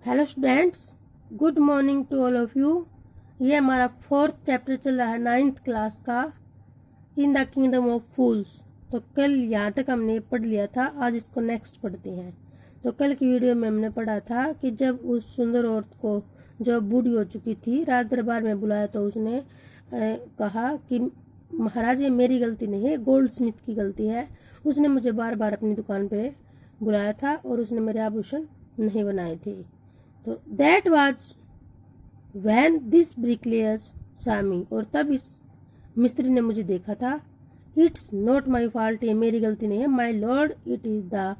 Hello students, good morning to all of you. ये हमारा 4th chapter चल रहा है 9th क्लास का, इन द किंगडम ऑफ फूल्स। तो कल यहाँ तक हमने पढ़ लिया था, आज इसको नेक्स्ट पढ़ते हैं। तो कल की वीडियो में हमने पढ़ा था कि जब उस सुंदर औरत को, जो बूढ़ी हो चुकी थी, राज दरबार में बुलाया तो उसने कहा कि महाराज ये मेरी गलती नहीं है, गोल्ड स्मिथ की गलती है। उसने मुझे बार बार अपनी दुकान पे बुलाया था और उसने मेरे आभूषण नहीं बनाए थे। तो that was when this bricklayers saw me, और तब इस मिस्त्री ने मुझे देखा था। इट्स नॉट माई फॉल्ट, ये मेरी गलती नहीं है। My lord, it is the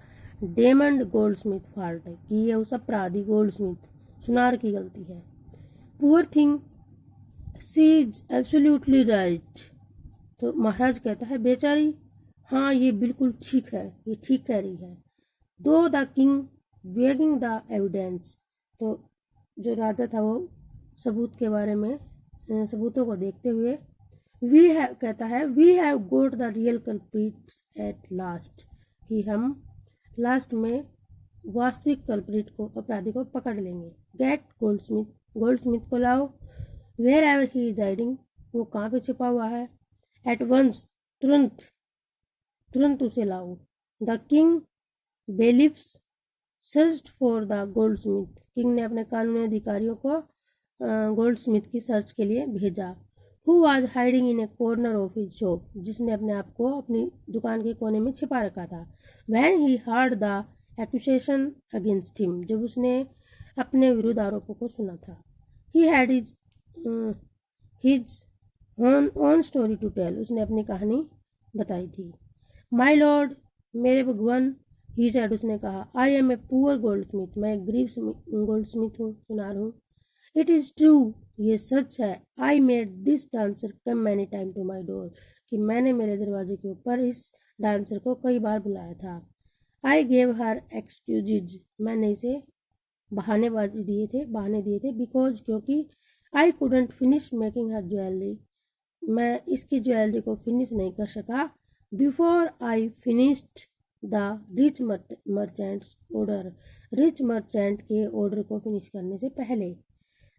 damned goldsmith fault, कि ये उस अपराधी गोल्ड स्मिथ सुनार की गलती है। Poor thing, she is absolutely right. तो महाराज कहता है बेचारी, हाँ ये बिल्कुल ठीक है, ये ठीक कह रही है। दो the king weighing the evidence, तो जो राजा था वो सबूत के बारे में, सबूतों को देखते हुए कहता है we have got the real culprit at last, कि हम लास्ट में वास्तविक कल्प्रिट को, अपराधी को पकड़ लेंगे। गेट गोल्डस्मिथ, गोल्डस्मिथ को लाओ। Wherever he is hiding, वो कहाँ पे छिपा हुआ है। एट वंस, तुरंत तुरंत उसे लाओ। The king bailiffs searched for the goldsmith, king ने अपने कानूनी अधिकारियों को गोल्ड स्मिथ की सर्च के लिए भेजा। Who was hiding in A corner of his shop, जिसने अपने आप को अपनी दुकान के कोने में छिपा रखा था। When he heard the accusation against him, जब उसने अपने विरुद्ध आरोपों को सुना था। He had his own story to tell, उसने अपनी कहानी बताई थी। माई लॉर्ड, मेरे भगवान, ही सेड, उसने कहा, I am a poor goldsmith, मैं गरीब गोल्ड स्मिथ हूँ, सुनार हूँ। इट इज़ ट्रू, ये सच है। I made this dancer come many time to my door, कि मैंने मेरे दरवाजे के ऊपर इस डांसर को कई बार बुलाया था। आई गेव हर एक्सक्यूजेज, मैंने इसे बहाने दिए थे। बिकॉज, क्योंकि I couldn't finish making her jewellery, मैं इसकी ज्वेलरी को फिनिश नहीं कर सका। Before I finished the rich merchants order, rich merchant के ऑर्डर को फिनिश करने से पहले।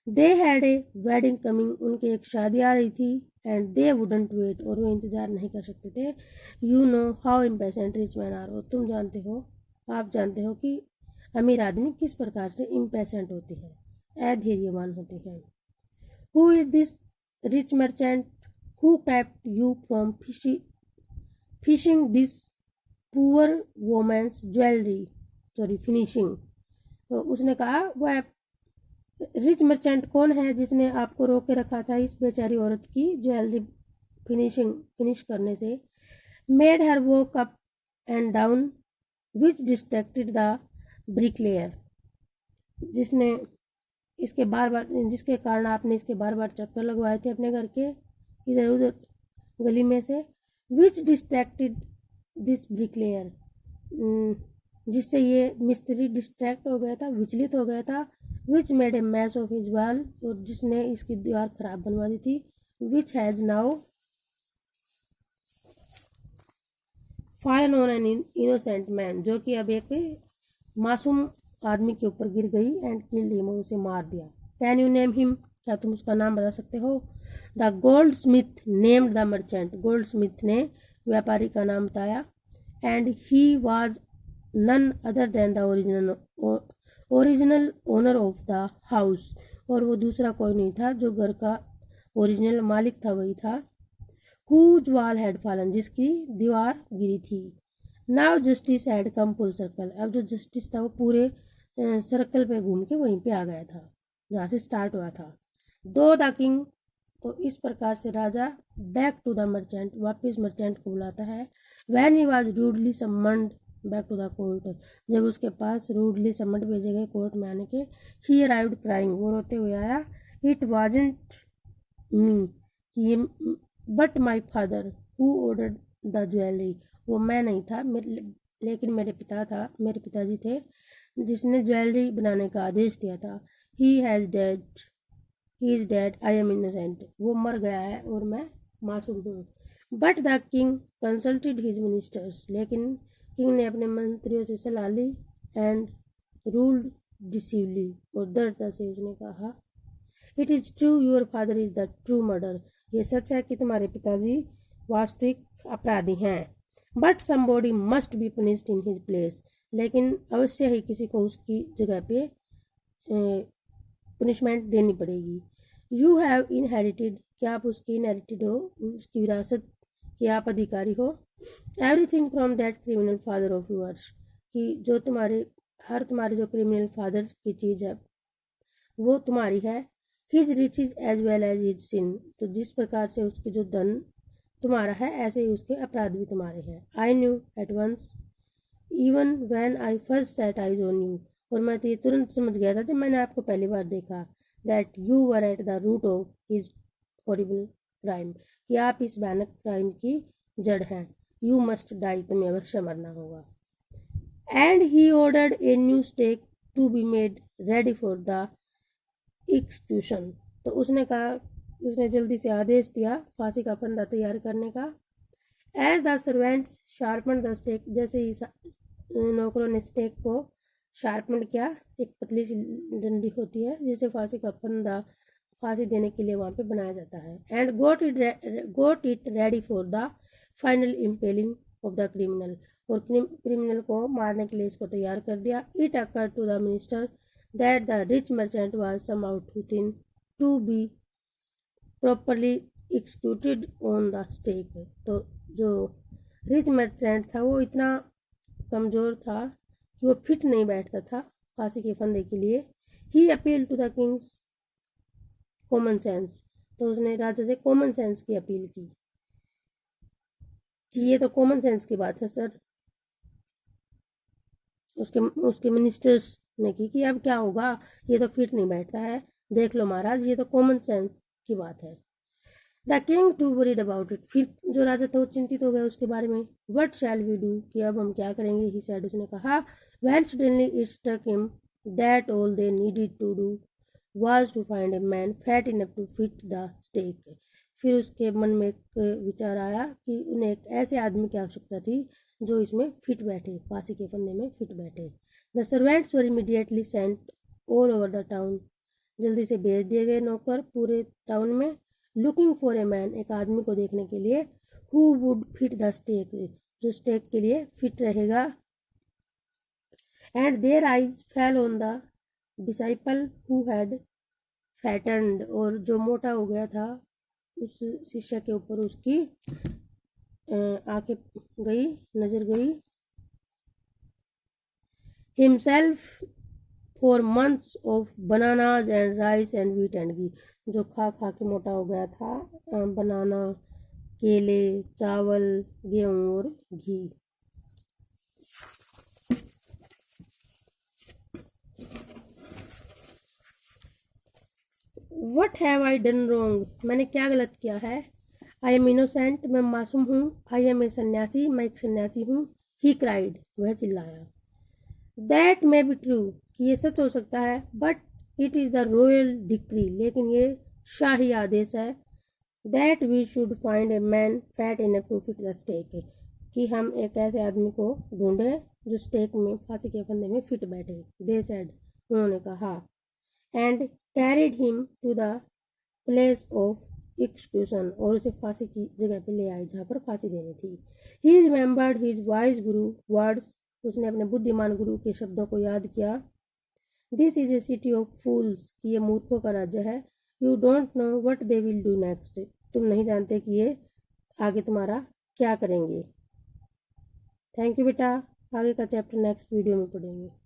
They had a wedding coming, उनकी एक शादी आ रही थी। एंड दे वुडंट वेट, और वो इंतजार नहीं कर सकते थे। You know how impatient rich man are, और तुम जानते हो, आप जानते हो कि अमीर आदमी किस प्रकार से इम्पेशेंट होते हैं, अधैर्यवान होते हैं। Who is this rich merchant who kept you from fishing this poor women's jewellery, finishing. तो उसने कहा वह रिच मर्चेंट कौन है जिसने आपको रोक के रखा था इस बेचारी औरत की ज्वेलरी फिनिश करने से। Made her walk up and down which distracted the bricklayer, जिसने इसके बार बार, जिसके कारण आपने इसके बार बार चक्कर लगवाए थे अपने घर के इधर उधर गली में से। विच डिस्ट्रैक्टेड दिस ब्रिकलेयर, जिससे ये मिस्त्री डिस्ट्रैक्ट हो गया था, विचलित हो गया था। Which made a mass of his wall, और जिसने इसकी दीवार खराब बनवा दी थी। Which has now fallen on an innocent man, जो कि अब एक मासूम आदमी के ऊपर गिर गई। एंड किल्ड हिम, और उसे मार दिया। कैन यू नेम हिम, क्या तुम उसका नाम बता सकते हो। The goldsmith named the merchant, goldsmith ने व्यापारी का नाम बताया। And he was none other than the original owner of the house, और वो दूसरा कोई नहीं था, जो घर का ओरिजिनल मालिक था वही था। हुज वॉल हैड फॉलन, जिसकी दीवार गिरी थी। Now justice had come full circle, अब जो जस्टिस था वो पूरे सर्कल पे घूम के वहीं पे आ गया था जहाँ से स्टार्ट हुआ था। दो द किंग, तो इस प्रकार से राजा बैक टू द मर्चेंट, वापिस मर्चेंट को बुलाता है। When he was rudely summoned back to the court, जब उसके पास रूडली सम्मन्ड भेजे गए कोर्ट में आने के। ही अराइव्ड क्राइंग, वो रोते हुए आया। इट वाजंट मी, कि ये but my father who ordered the jewellery, वो मैं नहीं था, लेकिन मेरे पिताजी थे जिसने ज्वेलरी बनाने का आदेश दिया था। He has dead, he is dead, I am innocent, वो मर गया है और मैं मासूम हूँ। But the king consulted his ministers, लेकिन किंग ने अपने मंत्रियों से सलाह ली। एंड रूल्ड डिसीवली, और दृढ़ता से उसने कहा, it is true your father is the true murder, ये सच है कि तुम्हारे पिताजी वास्तविक अपराधी हैं। But somebody must be punished in his place, लेकिन अवश्य ही किसी को उसकी जगह पे पनिशमेंट देनी पड़ेगी। यू हैव इनहेरिटेड, क्या आप उसकी इनहेरिटेड हो, उसकी विरासत के आप अधिकारी हो। Everything from that criminal father of yours, कि जो तुम्हारे जो क्रिमिनल फादर की चीज़ है वो तुम्हारी है। His riches as well as his sin, तो जिस प्रकार से उसके जो धन तुम्हारा है ऐसे ही उसके अपराध भी तुम्हारे हैं। I knew at once even when I first set eyes on you, और मैं तो ये तुरंत समझ गया था जब मैंने आपको पहली बार देखा, that you were at the root of his horrible crime, कि आप इस भयानक क्राइम की जड़ हैं। यू मस्ट डाई, तुम्हें अवश्य मरना होगा। And he ordered a new stake to be made ready for the execution, तो उसने जल्दी से आदेश दिया फांसी का फंदा तैयार करने का। As the servants sharpen the stake, जैसे ही नौकरों ने स्टेक को शार्पन किया, एक पतली सी डंडी होती है जिसे फांसी का फंदा फांसी देने के लिए वहाँ पे बनाया जाता है। And got it ready for the final impaling of the criminal, और क्रिमिनल को मारने के लिए इसको तैयार कर दिया। It occur to the minister that the rich merchant was somehow to be properly executed on the stake, तो जो रिच मर्चेंट था वो इतना कमज़ोर था कि वो फिट नहीं बैठता था फांसी के फंदे के लिए। He appeal to the king's common sense, तो उसने राजा से कॉमन सेंस की अपील की कि ये तो कॉमन सेंस की बात है सर। उसके मिनिस्टर्स ने की कि अब क्या होगा, ये तो फिट नहीं बैठता है, देख लो महाराज ये तो कॉमन सेंस की बात है। The king to worried about it, फिर जो राजा था वो चिंतित हो गया उसके बारे में। वट शैल वी डू, कि अब हम क्या करेंगे। ही सैड, उसने कहा। When suddenly it struck him that all they needed to do was to find a man fat enough to fit the stake, फिर उसके मन में एक विचार आया कि उन्हें एक ऐसे आदमी की आवश्यकता थी जो इसमें फिट बैठे, फांसी के फंदे में फिट बैठे। The servants were immediately sent all over the town, जल्दी से भेज दिए गए नौकर पूरे टाउन में। लुकिंग फॉर ए मैन, एक आदमी को देखने के लिए। Who would fit the stake, जो स्टेक के लिए फिट रहेगा। And their eyes fell on the disciple who had fattened, और जो मोटा हो गया था उस शिष्य के ऊपर उसकी आंखें गई, नजर गई। Himself for months of bananas and rice and wheat and ghee, जो खा खा के मोटा हो गया था, बनाना, केले, चावल, गेहूं और घी। What have I done wrong, मैंने क्या गलत किया है। आई एम इनोसेंट, मैं मासूम हूँ। आई एम ए सन्यासी, मैं एक सन्यासी हूँ। ही क्राइड, वह चिल्लाया। दैट मे बी ट्रू, कि ये सच हो सकता है। But it is the royal decree, लेकिन ये शाही आदेश है। That we should find a man fat enough to fit the stake, कि हम एक ऐसे आदमी को ढूंढें जो स्टेक में, फांसी के फंदे में फिट बैठे। दे सेड, उन्होंने कहा। And carried him to the place of execution, और उसे फांसी की जगह पे ले आई जहाँ पर फांसी देनी थी। He remembered his wise guru words, उसने अपने बुद्धिमान गुरु के शब्दों को याद किया। This is a city of fools, कि ये मूर्खों का राज्य है। You don't know what they will do next, तुम नहीं जानते कि ये आगे तुम्हारा क्या करेंगे। थैंक यू बेटा, आगे का चैप्टर नेक्स्ट वीडियो में पढ़ेंगे।